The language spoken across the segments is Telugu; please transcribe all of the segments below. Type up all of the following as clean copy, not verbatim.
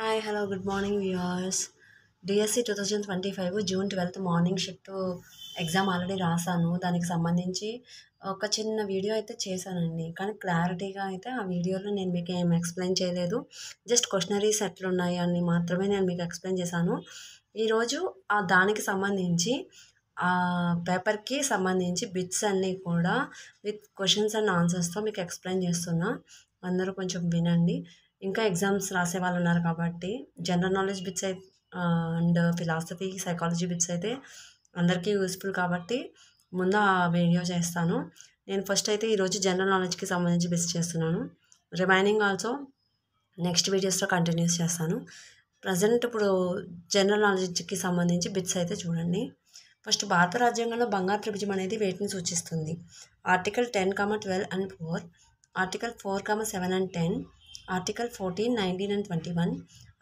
Hi hello good morning viewers. DSC 2025 June 12th morning shift exam already రాసాను. దానికి సంబంధించి ఒక చిన్న వీడియో అయితే చేశానండి. కానీ క్లారిటీగా అయితే ఆ వీడియోలో నేను మీకు ఏం ఎక్స్ప్లెయిన్ చేయలేదు. జస్ట్ క్వశ్చనరీస్ ఎట్లున్నాయి అని మాత్రమే నేను మీకు ఎక్స్ప్లెయిన్ చేశాను. ఈరోజు దానికి సంబంధించి ఆ పేపర్కి సంబంధించి బిట్స్ అన్నీ కూడా విత్ క్వశ్చన్స్ అండ్ ఆన్సర్స్తో మీకు ఎక్స్ప్లెయిన్ చేస్తున్నా. అందరూ కొంచెం వినండి. ఇంకా ఎగ్జామ్స్ రాసే వాళ్ళు ఉన్నారు కాబట్టి general knowledge bits and philosophy psychology bits అయితే అందరికీ యూస్ఫుల్ కాబట్టి ముందు ఆ వీడియో చేస్తాను. నేను ఫస్ట్ అయితే ఈరోజు జనరల్ నాలెడ్జ్కి సంబంధించి బిట్స్ చేస్తున్నాను. రిమైనింగ్ ఆల్సో నెక్స్ట్ వీడియోస్లో కంటిన్యూస్ చేస్తాను. ప్రజెంట్ ఇప్పుడు జనరల్ నాలెడ్జ్కి సంబంధించి బిట్స్ అయితే చూడండి. ఫస్ట్ భారత రాజ్యాంగంలో బంగారు త్రిభుజం అనేది వేటిని సూచిస్తుంది? Article 10, 12 and 4, article 4, 7 and 10, article 14, 19 and 21,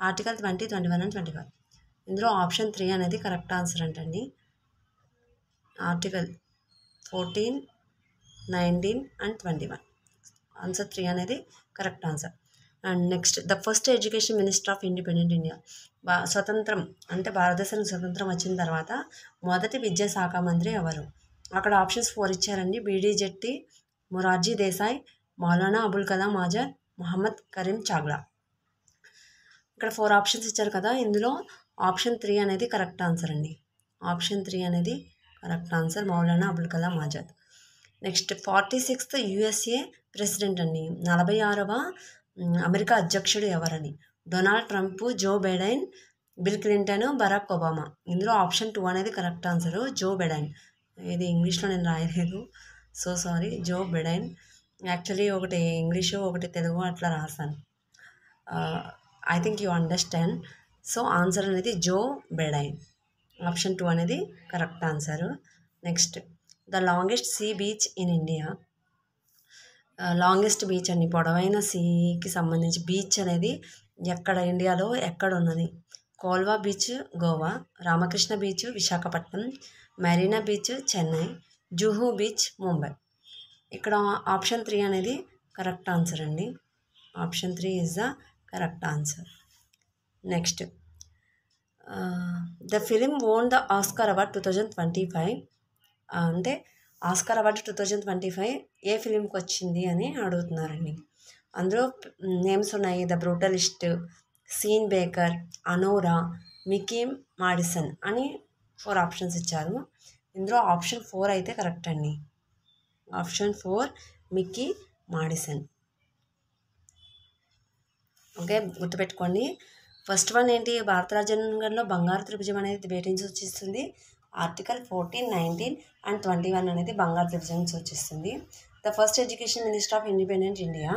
article 20, 21 and 25. ఇందులో ఆప్షన్ 3 అనేది కరెక్ట్ ఆన్సర్ అంటండి. Article 14, 19 and 21. ఆన్సర్ 3 అనేది correct answer. And next the first education minister of independent India. స్వతంత్రం అంటే భారతదేశానికి స్వతంత్రం వచ్చిన తర్వాత మొదటి విద్యాశాఖ మంత్రి ఎవరు? అక్కడ ఆప్షన్స్ 4 ఇచ్చారండి. బీడీ జెట్టి, మొరార్జీ దేశాయ్, మౌలానా అబుల్ కలాం ఆజాద్, మొహమ్మద్ కరీం చాగ్లా. ఇక్కడ 4 ఆప్షన్స్ ఇచ్చారు కదా, ఇందులో ఆప్షన్ 3 అనేది కరెక్ట్ ఆన్సర్ అండి. ఆప్షన్ 3 అనేది correct answer, Maulana Abul Kalam Azad. Next 46th USA president అండి. 46వ అమెరికా అధ్యక్షుడు ఎవరని? Donald Trump, Joe Biden, Bill Clinton, Barack Obama. ఇందులో ఆప్షన్ 2 అనేది కరెక్ట్ ఆన్సర్, జో బైడెన్. ఇది ఇంగ్లీష్లో నేను రాయలేదు, so sorry. Joe Biden. Actually ఒకటి ఇంగ్లీషు ఒకటి తెలుగు అట్లా రాస్తాను. I think you understand. So answer అనేది జో బైడెన్. ఆప్షన్ 2 అనేది correct answer. Next the longest sea beach in India. Longest beach అండి, పొడవైన సీకి సంబంధించి బీచ్ అనేది ఎక్కడ ఇండియాలో ఎక్కడ ఉన్నది? Colva beach Goa, Ramakrishna beach Visakhapatnam, Marina beach Chennai, Juhu beach Mumbai. ఇక్కడ ఆప్షన్ 3 అనేది కరెక్ట్ ఆన్సర్ అండి. Option 3 is the correct answer. Next the film won the Oscar award 2025. అంటే ఆస్కార్ అవార్డు 2025 ఏ ఫిలింకి వచ్చింది అని అడుగుతున్నారండి. అందులో నేమ్స్ ఉన్నాయి. The Brutalist, Sean Baker, Anora, Mikey Madison అని 4 ఆప్షన్స్ ఇచ్చారు. ఇందులో ఆప్షన్ 4 అయితే కరెక్ట్ అండి. Option 4 Mickey Madison. ఓకే, గుర్తుపెట్టుకోండి. ఫస్ట్ వన్ ఏంటి? భారత రాజ్యాంగంలో బంగారు త్రిభుజం అనేది వేటిని సూచిస్తుంది? ఆర్టికల్ 14, 19 and 21 అనేది బంగారు త్రిభుజం సూచిస్తుంది. The first education minister of independent India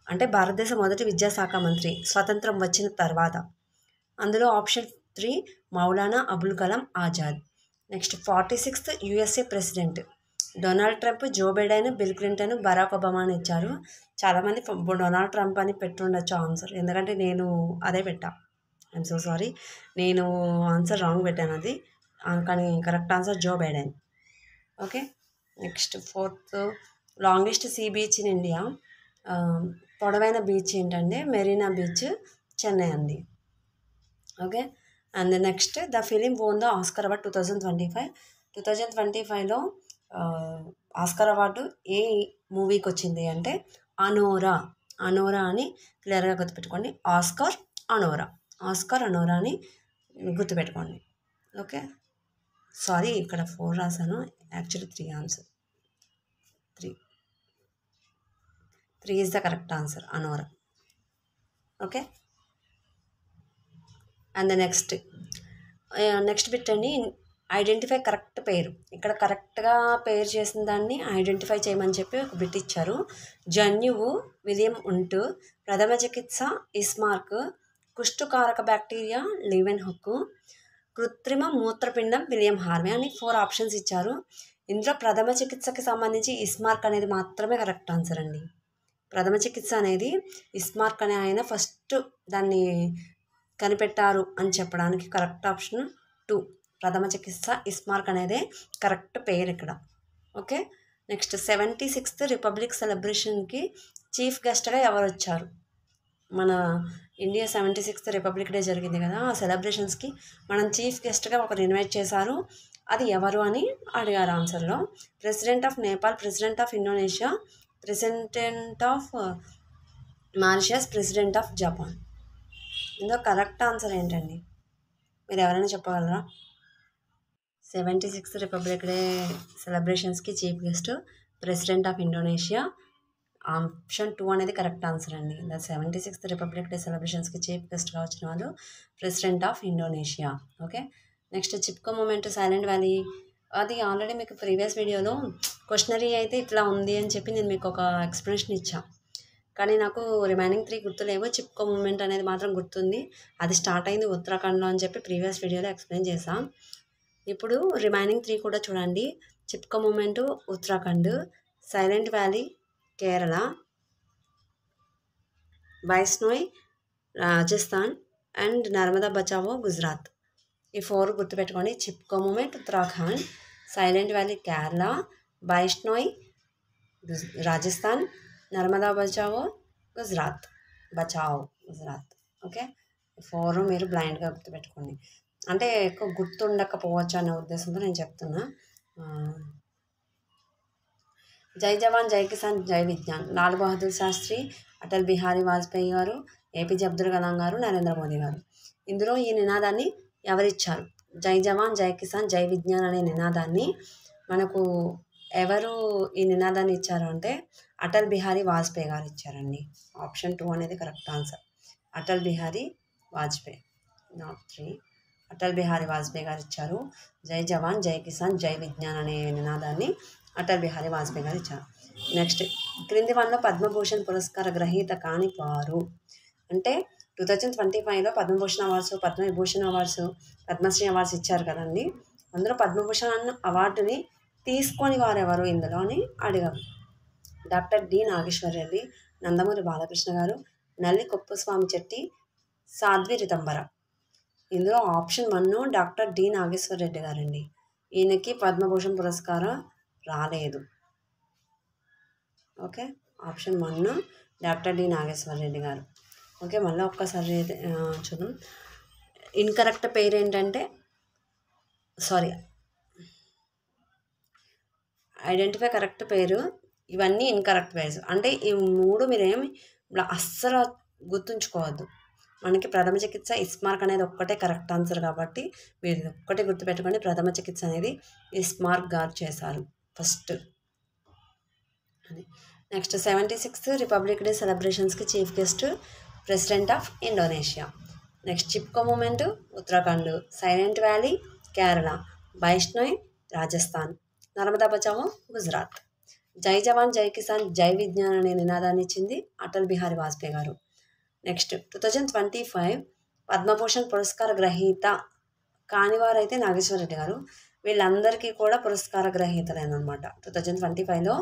అంటే భారతదేశ మొదటి విద్యాశాఖ మంత్రి స్వతంత్రం వచ్చిన తర్వాత. అందులో option 3 Maulana Abul Kalam Azad. Next 46th USA president Donald Trump, Joe Biden, Bill Clinton, Barack Obama అని ఇచ్చారు. చాలామంది డొనాల్డ్ ట్రంప్ అని పెట్టుండొచ్చు ఆన్సర్, ఎందుకంటే నేను అదే పెట్టా. ఐఎమ్ సో సారీ, నేను ఆన్సర్ రాంగ్ పెట్టాను అది. కానీ correct answer Joe Biden. Okay, next 4th longest sea beach in India. పొడవైన బీచ్ ఏంటంటే మెరీనా బీచ్ చెన్నై అండి. Okay, and next the film won the Oscar award 2025. 2025లో ఆస్కార్ అవార్డు ఏ మూవీకి వచ్చింది అంటే అనోరా. అనోరా అని క్లియర్గా గుర్తుపెట్టుకోండి. ఆస్కార్ అనోరా, ఆస్కార్ అనోరా అని గుర్తుపెట్టుకోండి. ఓకే, సారీ ఇక్కడ 4 రాశాను, actually 3 answer. 3 is the correct answer, అనోరా. Okay, and next bit అండి. ఐడెంటిఫై కరెక్ట్ పేరు. ఇక్కడ కరెక్ట్గా పేరు చేసిన దాన్ని ఐడెంటిఫై చేయమని చెప్పి ఒక బిట్ ఇచ్చారు. జన్యువు విలియం ఉంటు, ప్రథమ చికిత్స ఇస్మార్క్, కుష్ఠకారక బ్యాక్టీరియా లీవెన్ హుక్, కృత్రిమ మూత్రపిండం విలియం హార్వే అని 4 ఆప్షన్స్ ఇచ్చారు. ఇందులో ప్రథమ చికిత్సకి సంబంధించి ఇస్మార్క్ అనేది మాత్రమే కరెక్ట్ ఆన్సర్ అండి. ప్రథమ చికిత్స అనేది ఇస్మార్క్ అనే ఆయన ఫస్ట్ దాన్ని కనిపెట్టారు అని చెప్పడానికి కరెక్ట్ ఆప్షన్ 2. ప్రథమ చికిత్స ఇస్మార్క్ అనేదే కరెక్ట్ పేరు ఇక్కడ. ఓకే, నెక్స్ట్ 76th రిపబ్లిక్ సెలబ్రేషన్కి చీఫ్ గెస్ట్గా ఎవరు వచ్చారు? మన ఇండియా 76th రిపబ్లిక్ డే జరిగింది కదా, ఆ సెలబ్రేషన్స్కి మనం చీఫ్ గెస్ట్గా ఒకరు ఇన్వైట్ చేశారు. అది ఎవరు అని అడిగారు ఆన్సర్లో. President of Nepal, president of Indonesia, president of Mauritius, president of Japan. ఇందులో కరెక్ట్ ఆన్సర్ ఏంటండి? మీరు ఎవరైనా చెప్పగలరా? 76th రిపబ్లిక్ డే సెలబ్రేషన్స్కి chief guest president of Indonesia. Option 2 అనేది కరెక్ట్ ఆన్సర్ అండి. 76th రిపబ్లిక్ డే సెలబ్రేషన్స్కి చీఫ్ గెస్ట్గా వచ్చిన వాళ్ళు president of Indonesia. Okay, next Chipko movement Silent Valley. అది ఆల్రెడీ మీకు ప్రీవియస్ వీడియోలో క్వశ్చనరీ అయితే ఇట్లా ఉంది అని చెప్పి నేను మీకు ఒక ఎక్స్ప్లెనేషన్ ఇచ్చా, కానీ నాకు రిమైనింగ్ 3 గుర్తులేవు. చిప్కో మూమెంట్ అనేది మాత్రం గుర్తుంది. అది స్టార్ట్ అయింది ఉత్తరాఖండ్లో అని చెప్పి ప్రీవియస్ వీడియోలో ఎక్స్ప్లెయిన్ చేశాం. ఇప్పుడు రిమైనింగ్ 3 కూడా చూడండి. Chipko movement Uttarakhand, Silent Valley Kerala, Vaishnoi Rajasthan and Narmada Bachao Gujarat. ఈ 4 గుర్తుపెట్టుకోండి. Chipko movement Uttarakhand, Silent Valley Kerala, Vaishnoi Rajasthan, Narmada Bachao Gujarat. Okay, 4 మీరు బ్లైండ్గా గుర్తుపెట్టుకోండి. అంటే ఎక్కువ గుర్తుండకపోవచ్చు అనే ఉద్దేశంతో నేను చెప్తున్నా. జై జవాన్ జై కిసాన్ జై విజ్ఞాన్. లాల్ బహదూర్ శాస్త్రి, అటల్ బిహారీ వాజ్పేయి గారు, ఏపీజే అబ్దుల్ కలాం గారు, నరేంద్ర మోదీ గారు. ఇందులో ఈ నినాదాన్ని ఎవరిచ్చారు? జై జవాన్ జై కిసాన్ జై విజ్ఞాన్ అనే నినాదాన్ని మనకు ఎవరు ఈ నినాదాన్ని ఇచ్చారు అంటే అటల్ బిహారీ వాజ్పేయి గారు ఇచ్చారండి. ఆప్షన్ 2 అనేది correct answer. Atal Bihari Vajpayee, not 3. Atal Bihari Vajpayee గారు ఇచ్చారు. జై జవాన్ జై కిసాన్ జై విజ్ఞాన్ అనే నినాదాన్ని అటల్ బిహారీ వాజ్పేయి గారు ఇచ్చారు. నెక్స్ట్, క్రింది వాళ్ళలో పద్మభూషణ్ పురస్కార గ్రహీత కాని వారు అంటే 2025లో Padmabhushan awards, Padmavibhushan awards, Padmashri awards ఇచ్చారు కదండి. అందులో పద్మభూషణ్ అవార్డుని తీసుకొని వారెవరు ఇందులో అని అడిగారు. డాక్టర్ డి నాగేశ్వర రెడ్డి, నందమూరి బాలకృష్ణ గారు, నల్లి కుప్పస్వామి చెట్టి, సాధ్వి రితంబర. ఇందులో option 1 doctor D Nageswara Reddy గారండి. ఈయనకి పద్మభూషణ్ పురస్కారం రాలేదు. Okay, option 1 doctor D Nageswara Reddy గారు. ఓకే, మళ్ళీ ఒక్కసారి చూద్దాం. ఇన్కరెక్ట్ పేరు ఏంటంటే ఐడెంటిఫై కరెక్ట్ పేరు. ఇవన్నీ ఇన్కరెక్ట్ పేర్స్. అంటే ఈ 3 మీరేమి అస్సలు గుర్తుంచుకోవద్దు. మనకి ప్రథమ చికిత్స ఇస్మార్క్ అనేది ఒక్కటే కరెక్ట్ ఆన్సర్ కాబట్టి మీరు ఒక్కటే గుర్తుపెట్టుకోండి. ప్రథమ చికిత్స అనేది ఇస్మార్క్ గారు చేశారు ఫస్ట్ అని. నెక్స్ట్, 76th రిపబ్లిక్ డే సెలబ్రేషన్స్కి chief guest president of Indonesia. Next, Chipko movement Uttarakhand, Silent Valley Kerala, Vaishnoi Rajasthan, Narmada Bachao Gujarat. జై జవాన్ జై కిసాన్ జై విజ్ఞాన్ అనే నినాదాన్ని ఇచ్చింది అటల్ బిహారీ వాజ్పేయి గారు. నెక్స్ట్, 2025 పద్మభూషణ్ పురస్కార గ్రహీత కానివారైతే నాగేశ్వర రెడ్డి గారు. వీళ్ళందరికీ కూడా పురస్కార గ్రహీతలేనమాట. 2025లో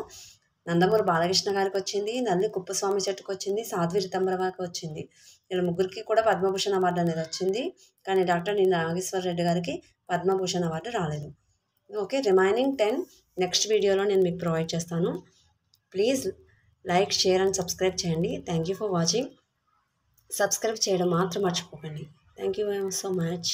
నందమూరి బాలకృష్ణ గారికి వచ్చింది, నల్లి కుప్పస్వామి చెట్టుకు వచ్చింది, సాధ్వి రితంబర గారికి వచ్చింది. వీళ్ళ ముగ్గురికి కూడా పద్మభూషణ్ అవార్డు అనేది వచ్చింది. కానీ డాక్టర్ డి నాగేశ్వర రెడ్డి గారికి పద్మభూషణ్ అవార్డు రాలేదు. ఓకే, రిమైనింగ్ 10 నెక్స్ట్ వీడియోలో నేను మీకు ప్రొవైడ్ చేస్తాను. Please like, share and subscribe చేయండి. Thank you for watching. Subscribe చేయడం మాత్రం మర్చిపోకండి. Thank you so much.